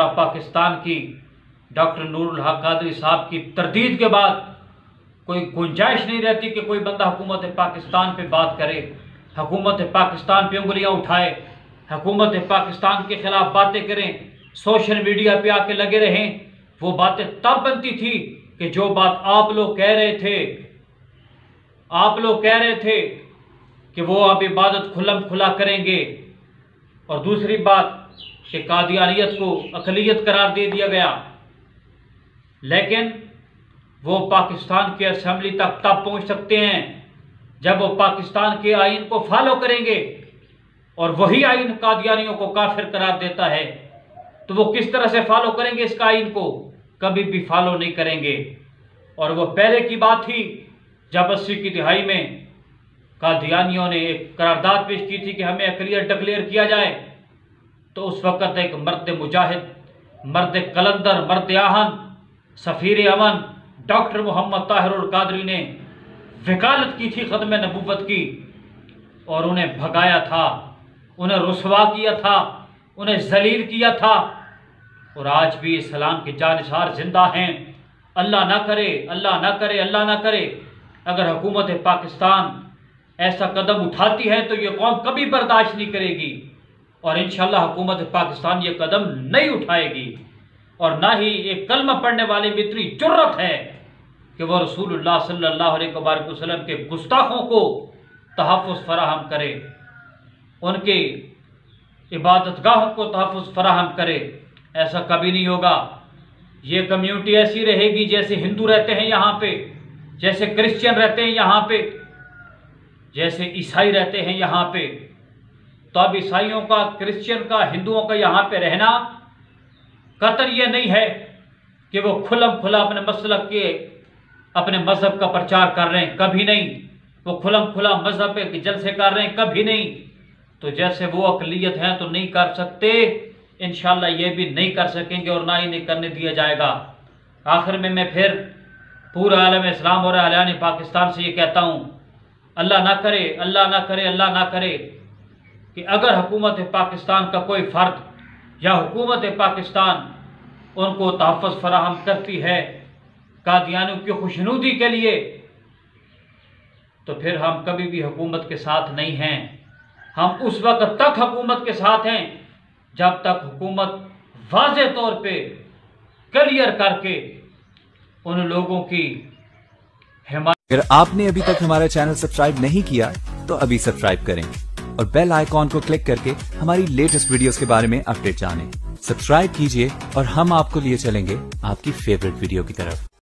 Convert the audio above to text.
पाकिस्तान की डॉक्टर नूरुल हक कादरी साहब की तरदीद के बाद कोई गुंजाइश नहीं रहती कि कोई बंदा हुकूमत पाकिस्तान पे बात करे, हुकूमत पाकिस्तान पे उंगलियां उठाए, हुकूमत पाकिस्तान के खिलाफ बातें करें, सोशल मीडिया पे आके लगे रहें। वो बातें तब बनती थी कि जो बात आप लोग कह रहे थे कि वो अब इबादत खुल्लम खुला करेंगे, और दूसरी बात कि कादियानियत को अक़लियत करार दे दिया गया। लेकिन वो पाकिस्तान की असेंबली तक तब पहुंच सकते हैं जब वो पाकिस्तान के आइन को फॉलो करेंगे, और वही आइन कादियानियों को काफिर करार देता है। तो वो किस तरह से फॉलो करेंगे इसका आइन को? कभी भी फॉलो नहीं करेंगे। और वो पहले की बात थी जब 80 की दिहाई में कादियानियों ने एक करारदाद पेश की थी कि हमें अक़लियत डिक्लेयर किया जाए, तो उस वक़्त एक मर्द मुजाहिद, मर्द कलंदर, मर्द आहन, सफ़ीर अमन डॉक्टर मोहम्मद ताहिरुल कादरी ने वकालत की थी ख़त्म नबूवत की, और उन्हें भगाया था, उन्हें रुसवा किया था, उन्हें जलील किया था। और आज भी इस्लाम के जानिसार जिंदा हैं। अल्लाह ना करे, अल्लाह ना करे, अल्लाह ना करे अगर हुकूमत पाकिस्तान ऐसा कदम उठाती है तो ये कौम कभी बर्दाश्त नहीं करेगी, और इंशाअल्लाह हुकूमत पाकिस्तान ये कदम नहीं उठाएगी। और ना ही एक कलमा पढ़ने वाले में इतनी जुर्रत है कि वह रसूलुल्लाह सल्लल्लाहु अलैहि वसल्लम के गुस्ताखों को तहफ़्फ़ुज़ फराहम करे, उनके इबादतगाहों को तहफ़्फ़ुज़ फराहम करे। ऐसा कभी नहीं होगा। ये कम्युनिटी ऐसी रहेगी जैसे हिंदू रहते हैं यहाँ पे, जैसे क्रिश्चियन रहते हैं यहाँ पे, जैसे ईसाई रहते हैं यहाँ पे। तो अब ईसाइयों का, क्रिश्चियन का, हिंदुओं का यहाँ पे रहना कतई ये नहीं है कि वो खुल्लम खुला अपने मसलक के, अपने मज़हब का प्रचार कर रहे हैं, कभी नहीं। वो खुल्लम खुला मज़हब पे जलसे कर रहे हैं, कभी नहीं। तो जैसे वो अक़लियत हैं तो नहीं कर सकते, इंशाअल्लाह ये भी नहीं कर सकेंगे, और ना ही नहीं करने दिया जाएगा। आखिर में मैं फिर पूरा आलम इस्लाम और अहले पाकिस्तान से ये कहता हूँ, अल्लाह ना करे, अल्लाह ना करे, अल्लाह ना करे कि अगर हुकूमत पाकिस्तान का कोई फ़र्द या हुकूमत पाकिस्तान उनको तहफ़्फ़ुज़ फराहम करती है कादियानियों की खुशनुदी के लिए, तो फिर हम कभी भी हुकूमत के साथ नहीं हैं। हम उस वक्त तक हुकूमत के साथ हैं जब तक हुकूमत वाज़े तौर पे क्लियर करके उन लोगों की हिमायत। अगर आपने अभी तक हमारा चैनल सब्सक्राइब नहीं किया तो अभी सब्सक्राइब करें और बेल आइकॉन को क्लिक करके हमारी लेटेस्ट वीडियोस के बारे में अपडेट जानें। सब्सक्राइब कीजिए और हम आपको लिए चलेंगे आपकी फेवरेट वीडियो की तरफ।